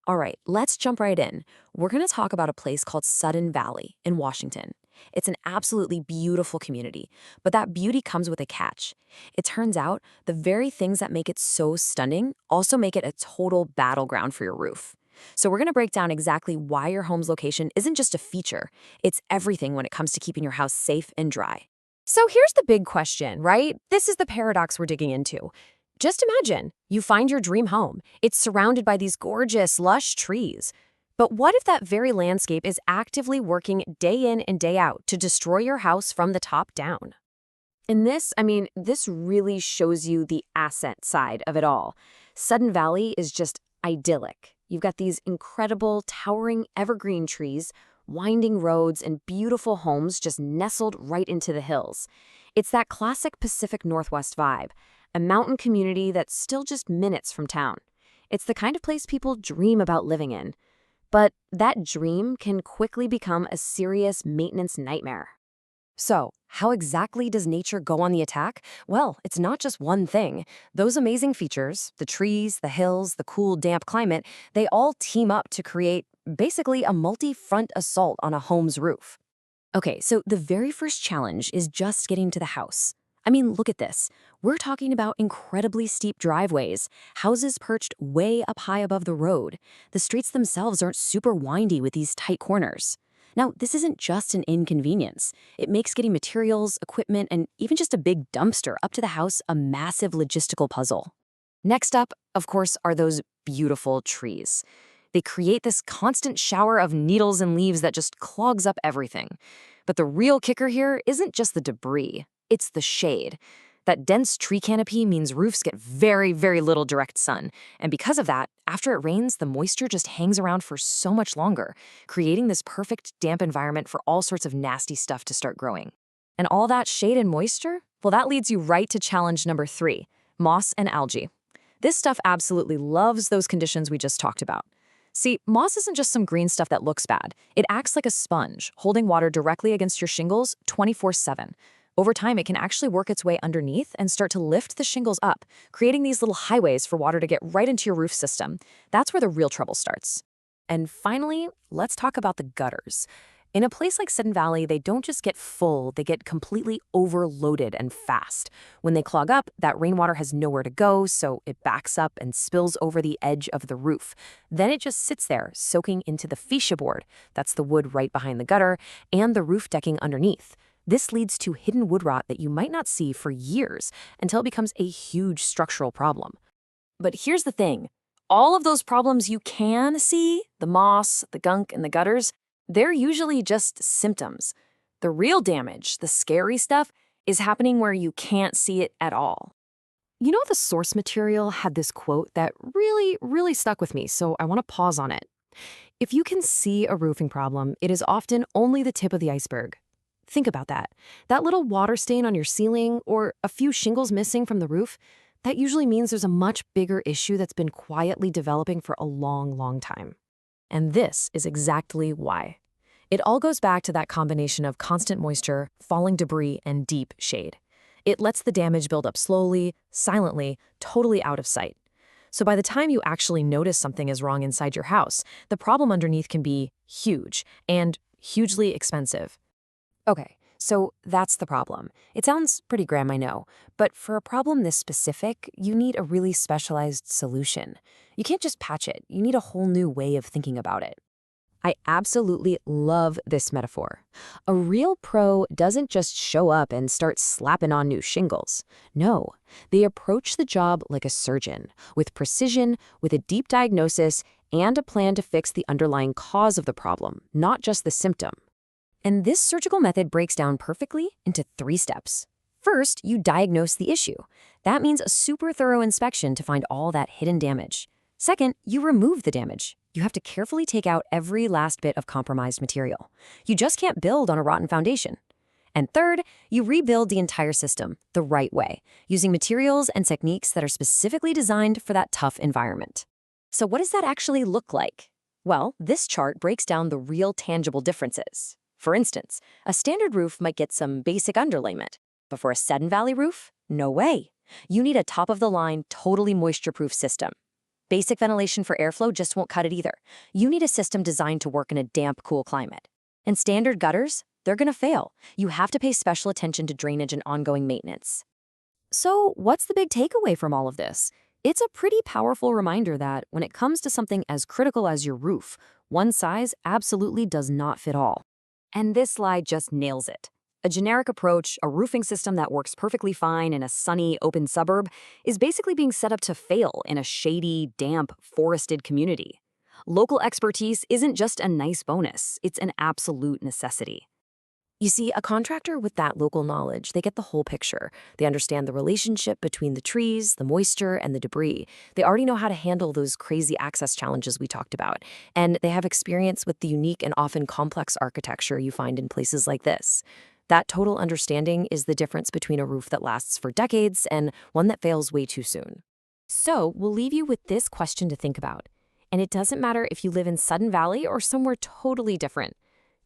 All right, let's jump right in. We're going to talk about a place called Sudden Valley in Washington. It's an absolutely beautiful community, but that beauty comes with a catch. It turns out the very things that make it so stunning also make it a total battleground for your roof. So we're going to break down exactly why your home's location isn't just a feature, it's everything when it comes to keeping your house safe and dry. So here's the big question, right? This is the paradox we're digging into. Just imagine you find your dream home. It's surrounded by these gorgeous, lush trees. But what if that very landscape is actively working day in and day out to destroy your house from the top down? This really shows you the asset side of it all. Sudden Valley is just idyllic. You've got these incredible, towering evergreen trees, winding roads, and beautiful homes just nestled right into the hills. It's that classic Pacific Northwest vibe, a mountain community that's still just minutes from town. It's the kind of place people dream about living in. But that dream can quickly become a serious maintenance nightmare. So, how exactly does nature go on the attack? Well, it's not just one thing. Those amazing features, the trees, the hills, the cool, damp climate, they all team up to create basically a multi-front assault on a home's roof. Okay, so the very first challenge is just getting to the house. Look at this. We're talking about incredibly steep driveways, houses perched way up high above the road. The streets themselves aren't super windy with these tight corners. Now, this isn't just an inconvenience. It makes getting materials, equipment, and even just a big dumpster up to the house a massive logistical puzzle. Next up, of course, are those beautiful trees. They create this constant shower of needles and leaves that just clogs up everything. But the real kicker here isn't just the debris, it's the shade. That dense tree canopy means roofs get very, very little direct sun. And because of that, after it rains, the moisture just hangs around for so much longer, creating this perfect damp environment for all sorts of nasty stuff to start growing. And all that shade and moisture? Well, that leads you right to challenge number 3, moss and algae. This stuff absolutely loves those conditions we just talked about. See, moss isn't just some green stuff that looks bad. It acts like a sponge, holding water directly against your shingles 24/7. Over time, it can actually work its way underneath and start to lift the shingles up, creating these little highways for water to get right into your roof system. That's where the real trouble starts. And finally, let's talk about the gutters. In a place like Sudden Valley, they don't just get full, they get completely overloaded and fast. When they clog up, that rainwater has nowhere to go, so it backs up and spills over the edge of the roof. Then it just sits there, soaking into the fascia board, that's the wood right behind the gutter, and the roof decking underneath. This leads to hidden wood rot that you might not see for years until it becomes a huge structural problem. But here's the thing. All of those problems you can see, the moss, the gunk, and the gutters, they're usually just symptoms. The real damage, the scary stuff, is happening where you can't see it at all. You know, the source material had this quote that really stuck with me, so I want to pause on it. If you can see a roofing problem, it is often only the tip of the iceberg. Think about that. That little water stain on your ceiling or a few shingles missing from the roof, that usually means there's a much bigger issue that's been quietly developing for a long time. And this is exactly why. It all goes back to that combination of constant moisture, falling debris, and deep shade. It lets the damage build up slowly, silently, totally out of sight. So by the time you actually notice something is wrong inside your house, the problem underneath can be huge and hugely expensive. Okay, so that's the problem. It sounds pretty grim, I know, but for a problem this specific, you need a really specialized solution. You can't just patch it, you need a whole new way of thinking about it. I absolutely love this metaphor. A real pro doesn't just show up and start slapping on new shingles. No, they approach the job like a surgeon, with precision, with a deep diagnosis, and a plan to fix the underlying cause of the problem, not just the symptom. And this surgical method breaks down perfectly into 3 steps. First, you diagnose the issue. That means a super thorough inspection to find all that hidden damage. Second, you remove the damage. You have to carefully take out every last bit of compromised material. You just can't build on a rotten foundation. And third, you rebuild the entire system the right way, using materials and techniques that are specifically designed for that tough environment. So what does that actually look like? Well, this chart breaks down the real tangible differences. For instance, a standard roof might get some basic underlayment, but for a Sudden Valley roof, no way. You need a top-of-the-line, totally moisture-proof system. Basic ventilation for airflow just won't cut it either. You need a system designed to work in a damp, cool climate. And standard gutters, they're gonna fail. You have to pay special attention to drainage and ongoing maintenance. So, what's the big takeaway from all of this? It's a pretty powerful reminder that when it comes to something as critical as your roof, one size absolutely does not fit all. And this slide just nails it. A generic approach, a roofing system that works perfectly fine in a sunny, open suburb, is basically being set up to fail in a shady, damp, forested community. Local expertise isn't just a nice bonus, it's an absolute necessity. You see, a contractor with that local knowledge, they get the whole picture. They understand the relationship between the trees, the moisture, and the debris. They already know how to handle those crazy access challenges we talked about. And they have experience with the unique and often complex architecture you find in places like this. That total understanding is the difference between a roof that lasts for decades and one that fails way too soon. So, we'll leave you with this question to think about. And it doesn't matter if you live in Sudden Valley or somewhere totally different.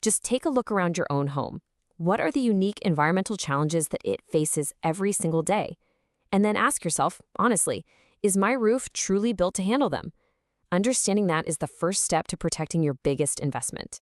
Just take a look around your own home. What are the unique environmental challenges that it faces every single day? And then ask yourself, honestly, is my roof truly built to handle them? Understanding that is the first step to protecting your biggest investment.